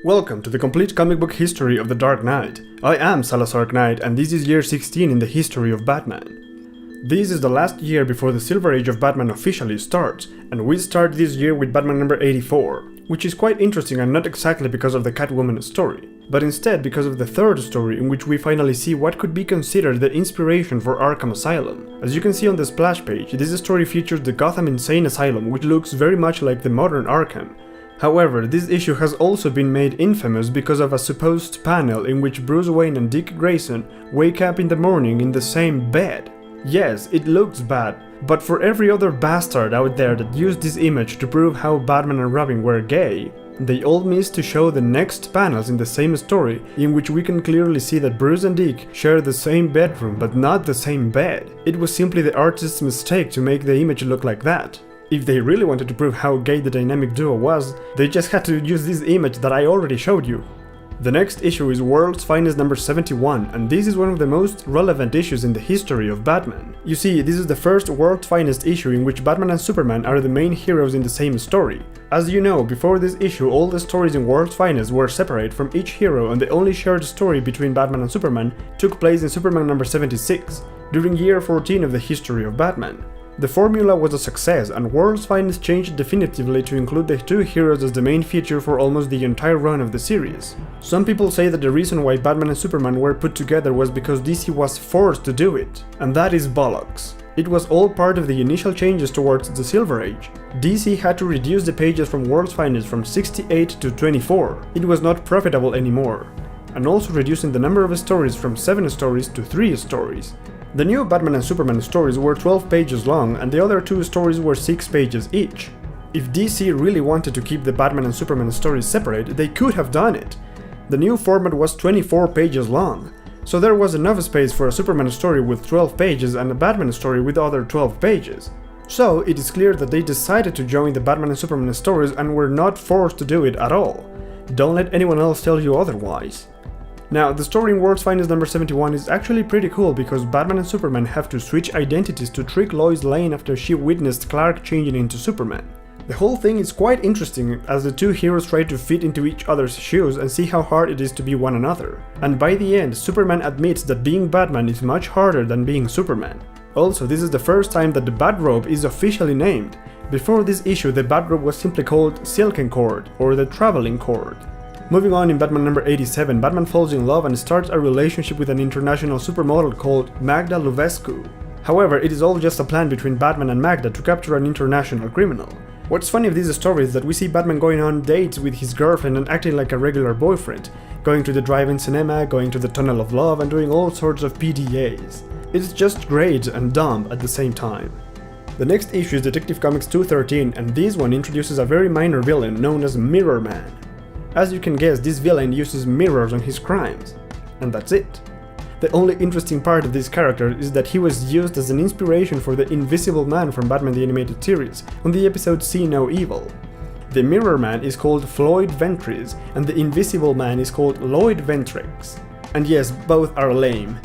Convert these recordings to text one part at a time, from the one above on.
Welcome to the complete comic book history of the Dark Knight. I am Salazar Knight and this is year 16 in the history of Batman. This is the last year before the Silver Age of Batman officially starts, and we start this year with Batman number 84, which is quite interesting and not exactly because of the Catwoman story, but instead because of the third story in which we finally see what could be considered the inspiration for Arkham Asylum. As you can see on the splash page, this story features the Gotham Insane Asylum, which looks very much like the modern Arkham. However, this issue has also been made infamous because of a supposed panel in which Bruce Wayne and Dick Grayson wake up in the morning in the same bed. Yes, it looks bad, but for every other bastard out there that used this image to prove how Batman and Robin were gay, they all missed to show the next panels in the same story, in which we can clearly see that Bruce and Dick share the same bedroom but not the same bed. It was simply the artist's mistake to make the image look like that. If they really wanted to prove how gay the dynamic duo was, they just had to use this image that I already showed you. The next issue is World's Finest number 71, and this is one of the most relevant issues in the history of Batman. You see, this is the first World's Finest issue in which Batman and Superman are the main heroes in the same story. As you know, before this issue all the stories in World's Finest were separate from each hero, and the only shared story between Batman and Superman took place in Superman number 76, during year 14 of the history of Batman. The formula was a success, and World's Finest changed definitively to include the two heroes as the main feature for almost the entire run of the series. Some people say that the reason why Batman and Superman were put together was because DC was forced to do it, and that is bollocks. It was all part of the initial changes towards the Silver Age. DC had to reduce the pages from World's Finest from 68 to 24. It was not profitable anymore, and also reducing the number of stories from 7 stories to 3 stories. The new Batman and Superman stories were 12 pages long, and the other 2 stories were 6 pages each. If DC really wanted to keep the Batman and Superman stories separate, they could have done it. The new format was 24 pages long, so there was enough space for a Superman story with 12 pages and a Batman story with other 12 pages. So it is clear that they decided to join the Batman and Superman stories and were not forced to do it at all. Don't let anyone else tell you otherwise. Now, the story in World's Finest number 71 is actually pretty cool because Batman and Superman have to switch identities to trick Lois Lane after she witnessed Clark changing into Superman. The whole thing is quite interesting as the two heroes try to fit into each other's shoes and see how hard it is to be one another. And by the end, Superman admits that being Batman is much harder than being Superman. Also, this is the first time that the Batrobe is officially named. Before this issue, the Batrobe was simply called Silken Cord or the Traveling Cord. Moving on, in Batman number 87, Batman falls in love and starts a relationship with an international supermodel called Magda Luvescu. However, it is all just a plan between Batman and Magda to capture an international criminal. What's funny of this story is that we see Batman going on dates with his girlfriend and acting like a regular boyfriend, going to the drive-in cinema, going to the Tunnel of Love, and doing all sorts of PDAs. It's just great and dumb at the same time. The next issue is Detective Comics 213, and this one introduces a very minor villain known as Mirror Man. As you can guess, this villain uses mirrors on his crimes, and that's it. The only interesting part of this character is that he was used as an inspiration for the Invisible Man from Batman the Animated Series, on the episode See No Evil. The Mirror Man is called Floyd Ventris, and the Invisible Man is called Lloyd Ventrex. And yes, both are lame.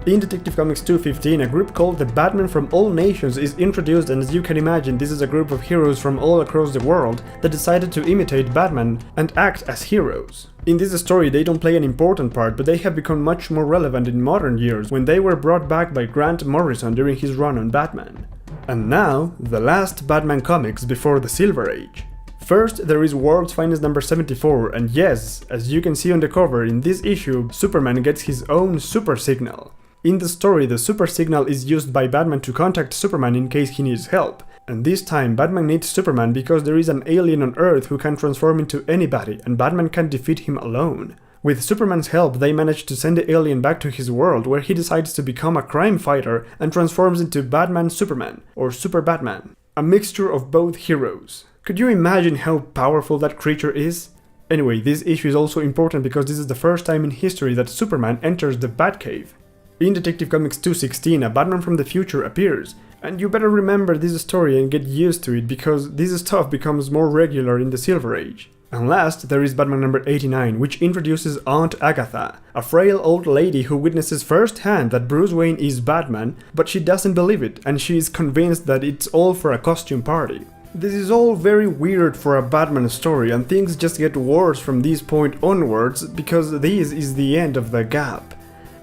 In Detective Comics 215, a group called the Batman from All Nations is introduced, and as you can imagine, this is a group of heroes from all across the world that decided to imitate Batman and act as heroes. In this story, they don't play an important part, but they have become much more relevant in modern years when they were brought back by Grant Morrison during his run on Batman. And now, the last Batman comics before the Silver Age. First, there is World's Finest number 74, and yes, as you can see on the cover, in this issue, Superman gets his own super signal. In the story, the super signal is used by Batman to contact Superman in case he needs help, and this time Batman needs Superman because there is an alien on Earth who can transform into anybody and Batman can't defeat him alone. With Superman's help, they manage to send the alien back to his world where he decides to become a crime fighter and transforms into BatmanSuperman, or Super Batman, a mixture of both heroes. Could you imagine how powerful that creature is? Anyway, this issue is also important because this is the first time in history that Superman enters the Batcave. In Detective Comics 216, a Batman from the future appears, and you better remember this story and get used to it because this stuff becomes more regular in the Silver Age. And last, there is Batman number 89, which introduces Aunt Agatha, a frail old lady who witnesses firsthand that Bruce Wayne is Batman, but she doesn't believe it, and she is convinced that it's all for a costume party. This is all very weird for a Batman story, and things just get worse from this point onwards because this is the end of the gap.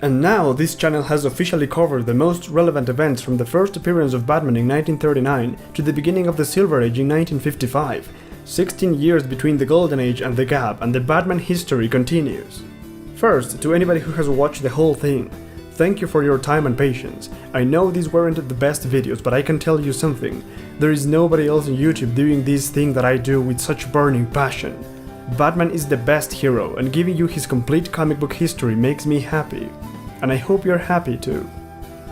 And now this channel has officially covered the most relevant events from the first appearance of Batman in 1939 to the beginning of the Silver Age in 1955. 16 years between the Golden Age and the gap, and the Batman history continues. First, to anybody who has watched the whole thing, thank you for your time and patience. I know these weren't the best videos, but I can tell you something. There is nobody else on YouTube doing this thing that I do with such burning passion. Batman is the best hero, and giving you his complete comic book history makes me happy. And I hope you're happy too.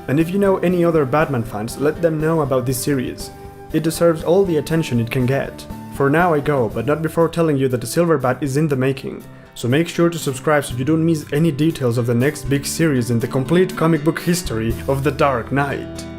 And if you know any other Batman fans, let them know about this series. It deserves all the attention it can get. For now I go, but not before telling you that the Silver Bat is in the making. So make sure to subscribe so you don't miss any details of the next big series in the complete comic book history of the Dark Knight.